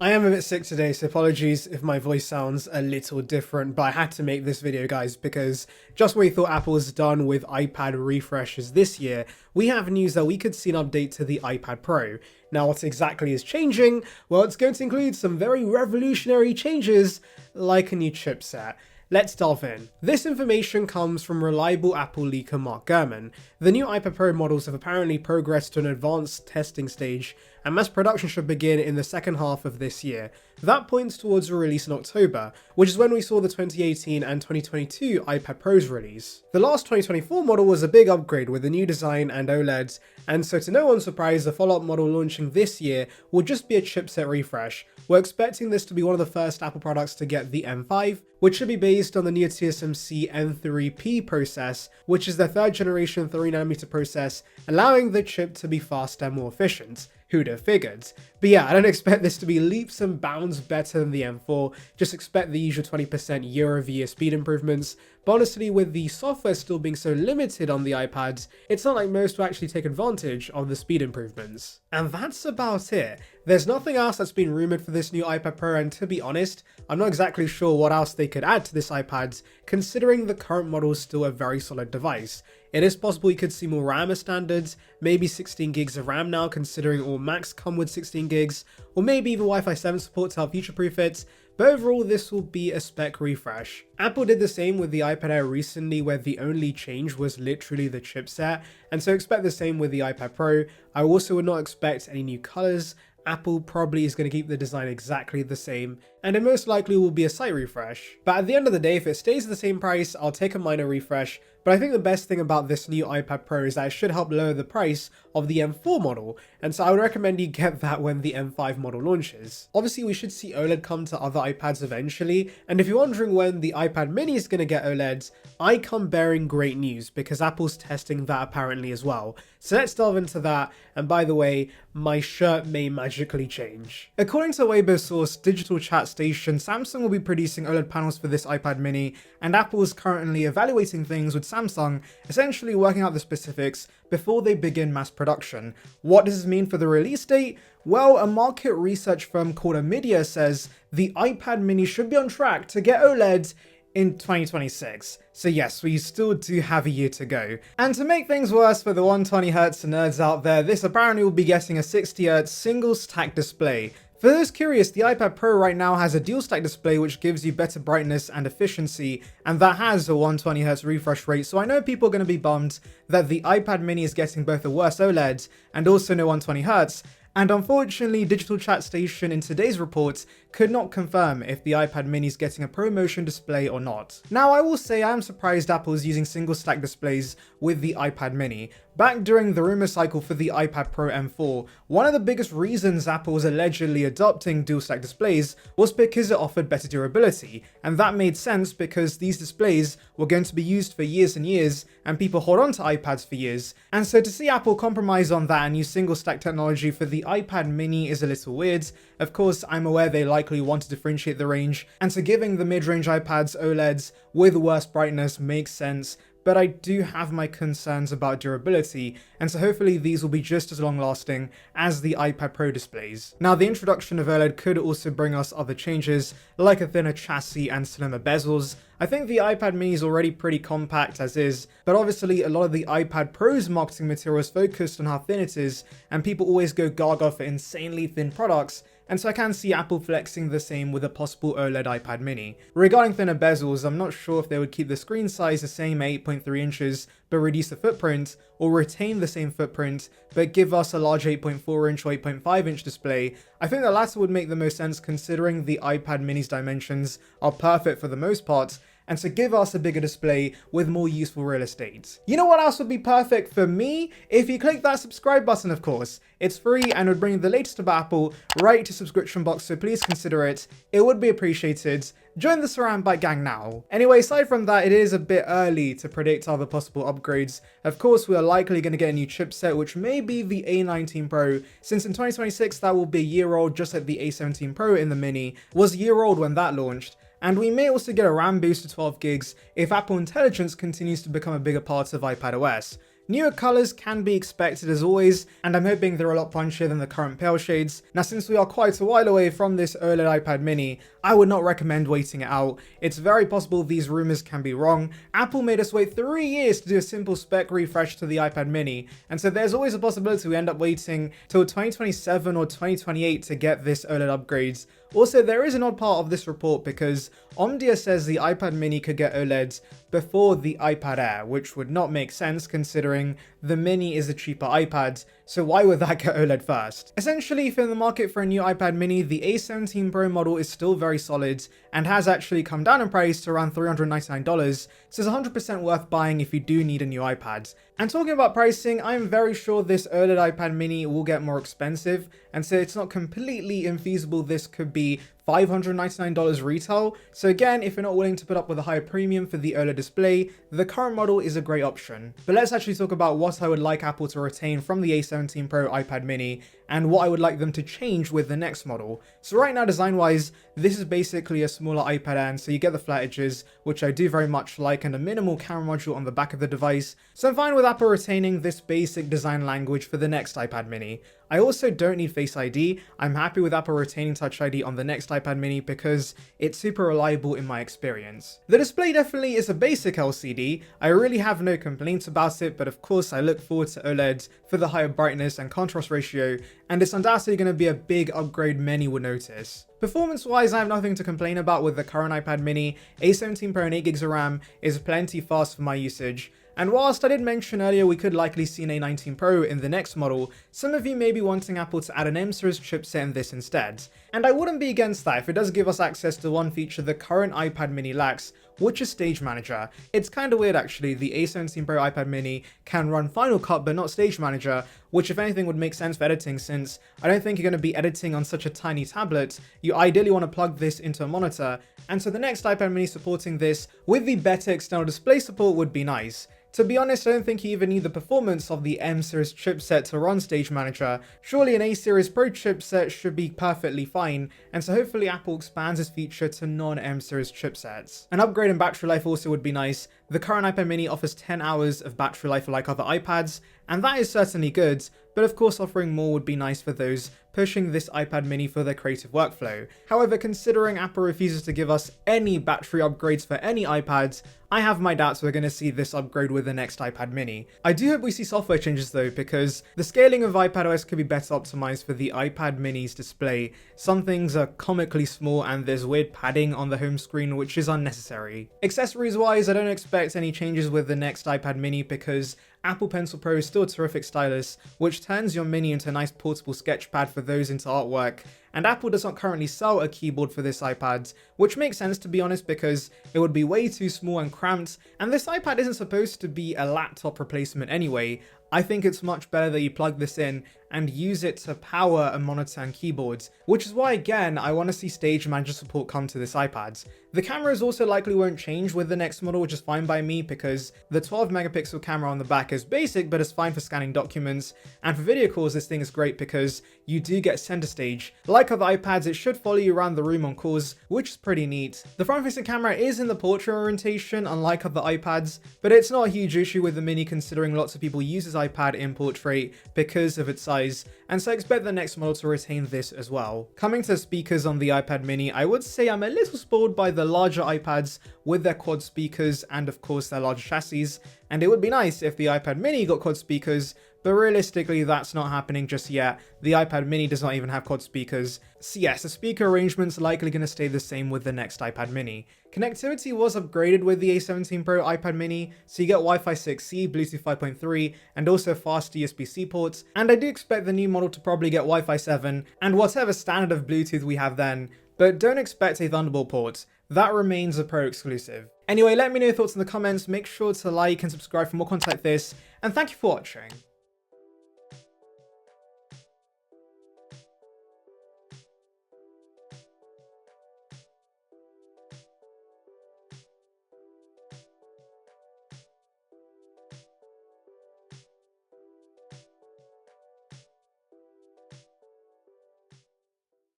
I am a bit sick today, so apologies if my voice sounds a little different, but I had to make this video, guys, because just when we thought Apple was done with iPad refreshes this year, we have news that we could see an update to the iPad Pro. Now, what exactly is changing? Well, it's going to include some very revolutionary changes, like a new chipset. Let's delve in. This information comes from reliable Apple leaker Mark Gurman. The new iPad Pro models have apparently progressed to an advanced testing stage, and mass production should begin in the second half of this year. That points towards a release in October, which is when we saw the 2018 and 2022 iPad Pros release. The last 2024 model was a big upgrade with a new design and OLEDs, and so to no one's surprise, the follow-up model launching this year will just be a chipset refresh. We're expecting this to be one of the first Apple products to get the M5, which should be based on the new TSMC N3P process, which is their third generation 3nm process, allowing the chip to be faster and more efficient. Who'd have figured? But yeah, I don't expect this to be leaps and bounds better than the M4, just expect the usual 20% year-over-year speed improvements. But honestly, with the software still being so limited on the iPads, it's not like most will actually take advantage of the speed improvements. And that's about it. There's nothing else that's been rumoured for this new iPad Pro, and to be honest, I'm not exactly sure what else they could add to this iPad, considering the current model is still a very solid device. It is possible you could see more RAM as standards, maybe 16 gigs of RAM now considering all Macs come with 16 gigs, or maybe even Wi-Fi 7 support to help future-proof it, but overall this will be a spec refresh. Apple did the same with the iPad Air recently, where the only change was literally the chipset, and so expect the same with the iPad Pro. I also would not expect any new colours. Apple probably is going to keep the design exactly the same, and it most likely will be a slight refresh. But at the end of the day, if it stays the same price, I'll take a minor refresh. But I think the best thing about this new iPad Pro is that it should help lower the price of the M4 model, and so I would recommend you get that when the M5 model launches. Obviously, we should see OLED come to other iPads eventually, and if you're wondering when the iPad mini is going to get OLEDs, I come bearing great news because Apple's testing that apparently as well. So let's delve into that, and by the way, my shirt may magically change. According to a Weibo source, digital chat station, Samsung will be producing OLED panels for this iPad mini, and Apple is currently evaluating things with Samsung, essentially working out the specifics before they begin mass production. What does this mean for the release date? Well, a market research firm called Amidia says the iPad mini should be on track to get OLED in 2026. So yes, we still do have a year to go. And to make things worse for the 120Hz nerds out there, this apparently will be getting a 60Hz single stack display. For those curious, the iPad Pro right now has a dual stack display which gives you better brightness and efficiency, and that has a 120Hz refresh rate, so I know people are going to be bummed that the iPad mini is getting both a worse OLED and also no 120Hz. And unfortunately, Digital Chat Station in today's report could not confirm if the iPad mini is getting a ProMotion display or not. Now, I will say I am surprised Apple is using single stack displays with the iPad mini. Back during the rumor cycle for the iPad Pro M4, one of the biggest reasons Apple was allegedly adopting dual stack displays was because it offered better durability, and that made sense because these displays were going to be used for years and years, and people hold on to iPads for years. And so to see Apple compromise on that and use single stack technology for the iPad mini is a little weird. Of course, I'm aware they likely want to differentiate the range, and so giving the mid-range iPads OLEDs with worse brightness makes sense, but I do have my concerns about durability, and so hopefully these will be just as long lasting as the iPad Pro displays. Now, the introduction of OLED could also bring us other changes, like a thinner chassis and slimmer bezels. I think the iPad mini is already pretty compact as is, but obviously a lot of the iPad Pro's marketing material is focused on how thin it is, and people always go gaga for insanely thin products, and so I can see Apple flexing the same with a possible OLED iPad mini. Regarding thinner bezels, I'm not sure if they would keep the screen size the same at 8.3 inches, but reduce the footprint, or retain the same footprint, but give us a large 8.4 inch or 8.5 inch display. I think the latter would make the most sense considering the iPad mini's dimensions are perfect for the most part, and to give us a bigger display with more useful real estate. You know what else would be perfect for me? If you click that subscribe button, of course. It's free and would bring the latest about Apple right to subscription box, so please consider it. It would be appreciated. Join the Saranbyte gang now. Anyway, aside from that, it is a bit early to predict other possible upgrades. Of course, we are likely going to get a new chipset, which may be the A19 Pro, since in 2026 that will be a year old, just like the A17 Pro in the mini was a year old when that launched. And we may also get a RAM boost to 12 gigs if Apple Intelligence continues to become a bigger part of iPadOS. Newer colors can be expected as always, and I'm hoping they're a lot punchier than the current pale shades. Now, since we are quite a while away from this OLED iPad mini, I would not recommend waiting it out. It's very possible these rumors can be wrong. Apple made us wait 3 years to do a simple spec refresh to the iPad mini, and so there's always a possibility we end up waiting till 2027 or 2028 to get this OLED upgrades. Also, there is an odd part of this report because Omdia says the iPad mini could get OLEDs before the iPad Air, which would not make sense considering the mini is a cheaper iPad, so why would that get OLED first? Essentially, if you're in the market for a new iPad mini, the A17 Pro model is still very solid and has actually come down in price to around $399, so it's 100% worth buying if you do need a new iPad. And talking about pricing, I'm very sure this OLED iPad mini will get more expensive, and so it's not completely infeasible this could be $599 retail. So again, if you're not willing to put up with a higher premium for the OLED display, the current model is a great option. But let's actually talk about what I would like Apple to retain from the A17 Pro iPad mini and what I would like them to change with the next model. So right now, design-wise, this is basically a smaller iPad Air, and so you get the flat edges, which I do very much like, and a minimal camera module on the back of the device. So I'm fine with Apple retaining this basic design language for the next iPad mini. I also don't need Face ID. I'm happy with Apple retaining Touch ID on the next iPad mini because it's super reliable in my experience. The display definitely is a basic LCD. I really have no complaints about it, but of course I look forward to OLED for the higher brightness and contrast ratio, and it's undoubtedly going to be a big upgrade many would notice. Performance-wise, I have nothing to complain about with the current iPad mini. A17 Pro and 8GB of RAM is plenty fast for my usage. And whilst I did mention earlier we could likely see an A19 Pro in the next model, some of you may be wanting Apple to add an M series chipset in this instead. And I wouldn't be against that if it does give us access to one feature the current iPad mini lacks, which is Stage Manager. It's kind of weird actually, the A17 Pro iPad mini can run Final Cut but not Stage Manager, which if anything would make sense for editing since I don't think you're going to be editing on such a tiny tablet. You ideally want to plug this into a monitor, and so the next iPad mini supporting this with the better external display support would be nice. To be honest, I don't think you even need the performance of the M series chipset to run Stage Manager. Surely an A series Pro chipset should be perfectly fine, and so hopefully Apple expands this feature to non-M series chipsets. An upgrade in battery life also would be nice. The current iPad mini offers 10 hours of battery life like other iPads, and that is certainly good, but of course offering more would be nice for those pushing this iPad mini for their creative workflow. However, considering Apple refuses to give us any battery upgrades for any iPads, I have my doubts we're going to see this upgrade with the next iPad mini. I do hope we see software changes though, because the scaling of iPadOS could be better optimized for the iPad mini's display. Some things are comically small and there's weird padding on the home screen which is unnecessary. Accessories wise, I don't expect any changes with the next iPad mini because Apple Pencil Pro is still a terrific stylus, which turns your mini into a nice portable sketchpad for those into artwork, and Apple does not currently sell a keyboard for this iPad, which makes sense to be honest because it would be way too small and cramped, and this iPad isn't supposed to be a laptop replacement anyway. I think it's much better that you plug this in and use it to power a monitor and keyboard, which is why again I want to see Stage Manager support come to this iPad. The cameras also likely won't change with the next model, which is fine by me because the 12 megapixel camera on the back is basic but it's fine for scanning documents, and for video calls this thing is great because you do get center stage. Like other iPads, it should follow you around the room on calls, which is pretty neat. The front facing camera is in the portrait orientation unlike other iPads, but it's not a huge issue with the mini considering lots of people use this iPad in portrait because of its size, and so I expect the next model to retain this as well. Coming to speakers on the iPad mini, I would say I'm a little spoiled by the larger iPads with their quad speakers and of course their larger chassis, and it would be nice if the iPad mini got quad speakers, but realistically that's not happening just yet. The iPad mini does not even have quad speakers. So yes, the speaker arrangement's likely going to stay the same with the next iPad mini. Connectivity was upgraded with the A17 Pro iPad mini, so you get Wi-Fi 6E, Bluetooth 5.3, and also fast USB-C ports, and I do expect the new model to probably get Wi-Fi 7 and whatever standard of Bluetooth we have then, but don't expect a Thunderbolt port. That remains a Pro exclusive. Anyway, let me know your thoughts in the comments, make sure to like and subscribe for more content like this, and thank you for watching.